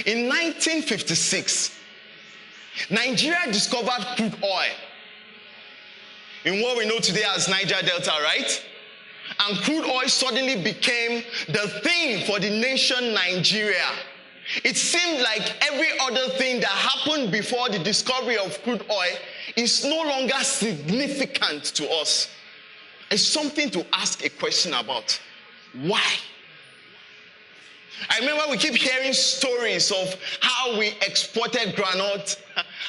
In 1956, Nigeria discovered crude oil in what we know today as Niger Delta, right? And crude oil suddenly became the thing for the nation Nigeria. It seemed like every other thing that happened before the discovery of crude oil is no longer significant to us. It's something to ask a question about. Why? I remember we keep hearing stories of how we exported granite,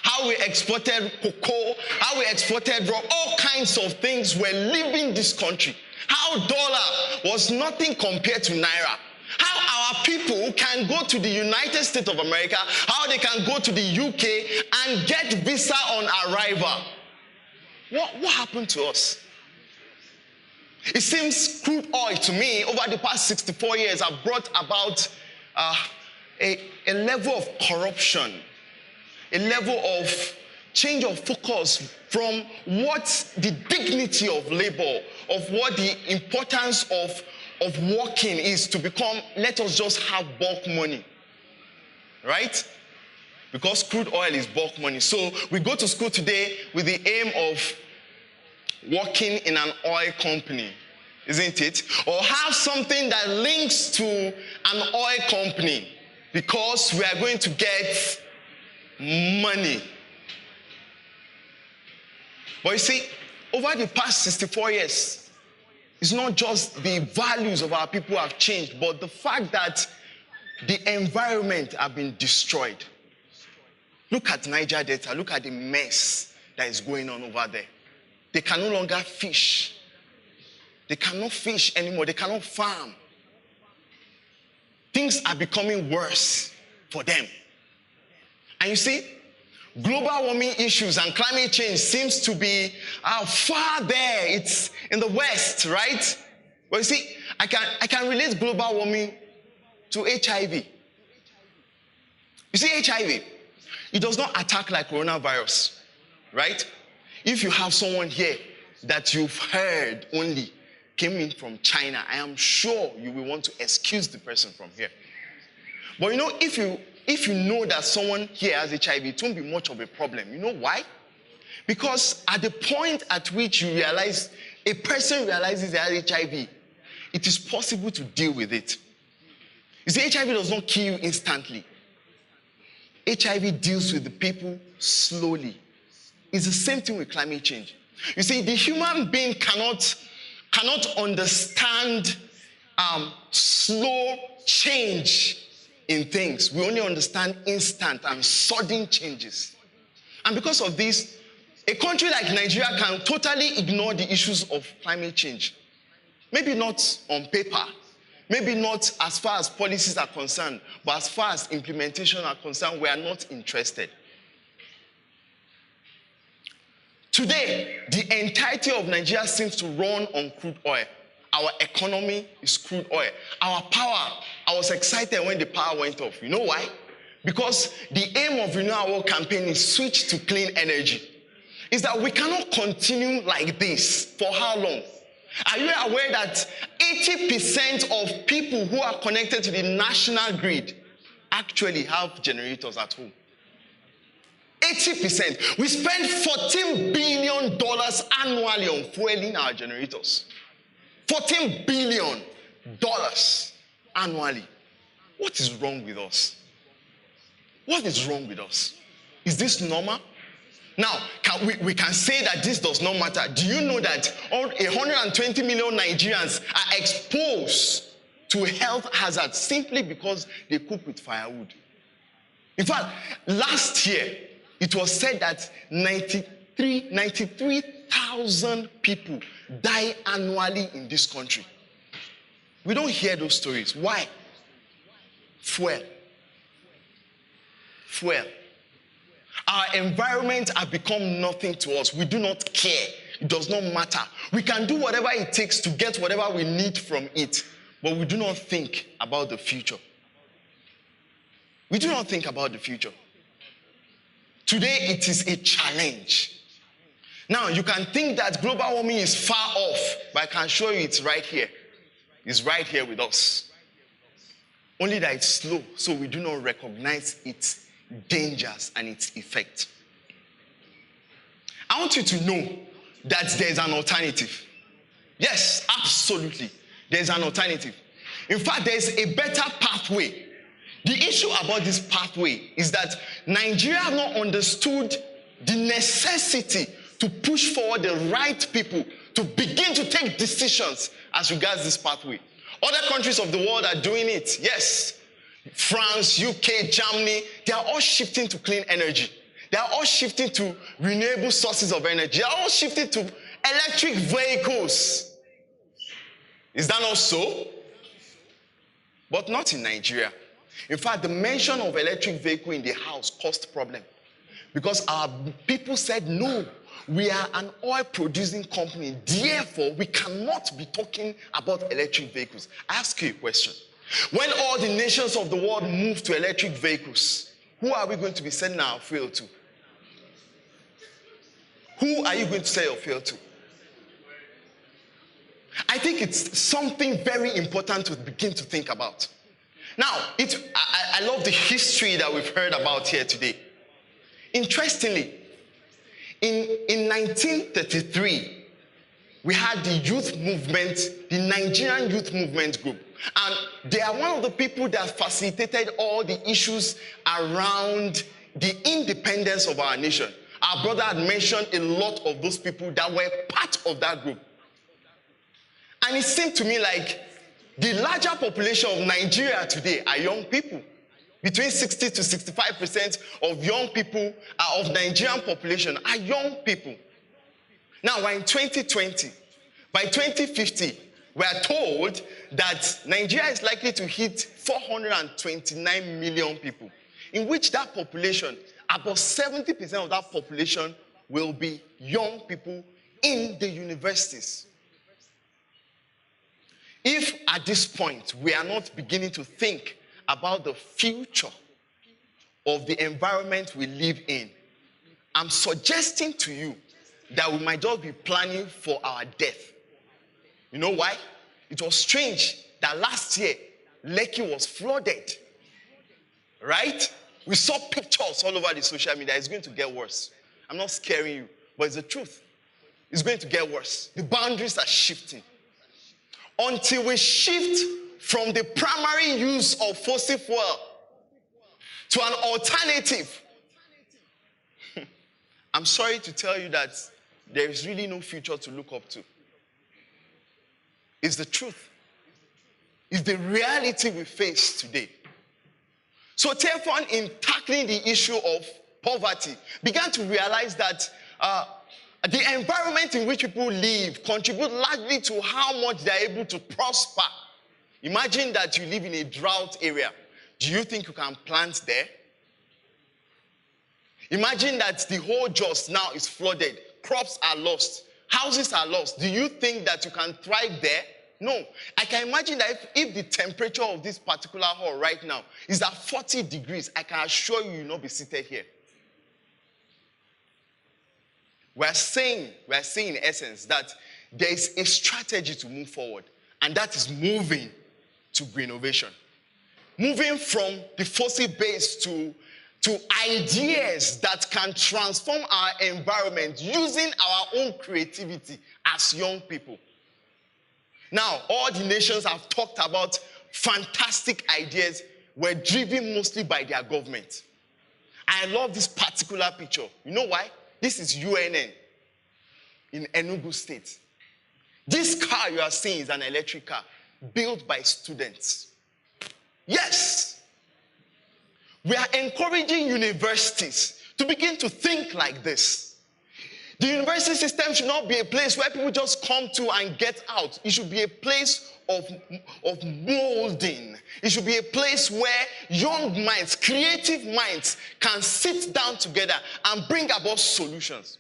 how we exported cocoa, how we exported raw, all kinds of things were leaving this country. How dollar was nothing compared to naira. How our people can go to the United States of America, how they can go to the UK and get visa on arrival. What happened to us? It seems crude oil to me over the past 64 years have brought about a level of corruption, a level of change of focus from what the dignity of labor, of what the importance of working is, to become, let us just have bulk money, right? Because crude oil is bulk money. So we go to school today with the aim of working in an oil company, isn't it? Or have something that links to an oil company because we are going to get money. But you see, over the past 64 years, it's not just the values of our people have changed, but the fact that the environment have been destroyed. Look at Niger Delta. Look at the mess that is going on over there. They can no longer fish. They cannot fish anymore. They cannot farm. Things are becoming worse for them. And you see, global warming issues and climate change seems to be far there. It's in the West, right? But you see, I can relate global warming to HIV. You see, HIV, it does not attack like coronavirus, right? If you have someone here that you've heard only came in from China, I am sure you will want to excuse the person from here. But you know, if you know that someone here has HIV, it won't be much of a problem. You know why? Because at the point at which you realize, a person realizes they have HIV, it is possible to deal with it. You see, HIV does not kill you instantly. HIV deals with the people slowly. It's the same thing with climate change. You see, the human being cannot understand slow change in things. We only understand instant and sudden changes. And because of this, a country like Nigeria can totally ignore the issues of climate change. Maybe not on paper, maybe not as far as policies are concerned, but as far as implementation are concerned, we are not interested. Today, the entirety of Nigeria seems to run on crude oil. Our economy is crude oil. Our power, I was excited when the power went off. You know why? Because the aim of Renewable campaign is switch to clean energy. Is that we cannot continue like this. For how long? Are you aware that 80% of people who are connected to the national grid actually have generators at home? 80%. We spend $14 billion annually on fueling our generators. $14 billion annually. What is wrong with us? What is wrong with us? Is this normal? Now, we can say that this does not matter. Do you know that 120 million Nigerians are exposed to health hazards simply because they cook with firewood? In fact, last year, it was said that 93,000 people die annually in this country. We don't hear those stories. Why? Fuel. Our environment has become nothing to us. We do not care. It does not matter. We can do whatever it takes to get whatever we need from it, but we do not think about the future. We do not think about the future. Today, it is a challenge. Now, you can think that global warming is far off, but I can show you it's right here. It's right here with us. only that it's slow, so we do not recognize its dangers and its effect. I want you to know that there's an alternative. Yes, absolutely. There's an alternative. In fact, there's a better pathway. The issue about this pathway is that Nigeria have not understood the necessity to push forward the right people to begin to take decisions as regards this pathway. Other countries of the world are doing it. Yes, France, UK, Germany, they are all shifting to clean energy. They are all shifting to renewable sources of energy. They are all shifting to electric vehicles. Is that not so? But not in Nigeria. In fact, the mention of electric vehicle in the house caused problem. Because our people said, no, we are an oil-producing company. Therefore, we cannot be talking about electric vehicles. I ask you a question. When all the nations of the world move to electric vehicles, who are we going to be sending our fuel to? Who are you going to sell your fuel to? I think it's something very important to begin to think about. Now, I love the history that we've heard about here today. Interestingly, in 1933, we had the youth movement, the Nigerian Youth Movement Group. And they are one of the people that facilitated all the issues around the independence of our nation. Our brother had mentioned a lot of those people that were part of that group. And it seemed to me like the larger population of Nigeria today are young people. Between 60 to 65% of young people, of Nigerian population, are young people. Now, we're in 2020. By 2050, we are told that Nigeria is likely to hit 429 million people, in which that population, about 70% of that population will be young people in the universities. If at this point we are not beginning to think about the future of the environment we live in, I'm suggesting to you that we might just be planning for our death. You know why? It was strange that last year, Lekki was flooded. Right? We saw pictures all over the social media. It's going to get worse. I'm not scaring you, but it's the truth. It's going to get worse. The boundaries are shifting. Until we shift from the primary use of fossil fuel to an alternative, I'm sorry to tell you that there is really no future to look up to. It's the truth. It's the reality we face today. So Teflon, in tackling the issue of poverty, began to realize that the environment in which people live contributes largely to how much they're able to prosper. Imagine that you live in a drought area. Do you think you can plant there? Imagine that the whole Jos now is flooded. Crops are lost. Houses are lost. Do you think that you can thrive there? No. I can imagine that if the temperature of this particular hall right now is at 40 degrees, I can assure you, you'll not be seated here. We're saying in essence that there is a strategy to move forward, and that is moving to Greenovation. Moving from the fossil base to ideas that can transform our environment using our own creativity as young people. Now, all the nations have talked about fantastic ideas were driven mostly by their government. I love this particular picture. You know why? This is UNN in Enugu State. This car you are seeing is an electric car built by students. Yes. We are encouraging universities to begin to think like this. The university system should not be a place where people just come to and get out. It should be a place of molding. It should be a place where young minds, creative minds can sit down together and bring about solutions.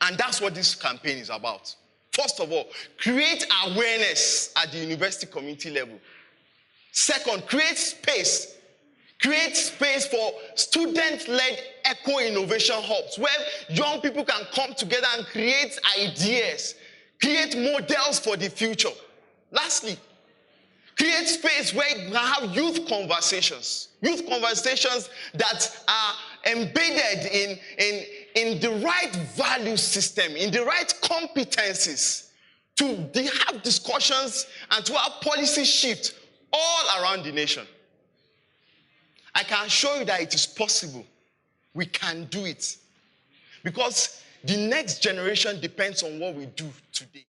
And that's what this campaign is about. First of all, create awareness at the university community level. Second, create space. Create space for student-led eco-innovation hubs where young people can come together and create ideas, create models for the future. Lastly, Create space where you can have youth conversations that are embedded in the right value system, in the right competencies to have discussions and to have policy shift all around the nation. I can assure you that it is possible. We can do it. Because the next generation depends on what we do today.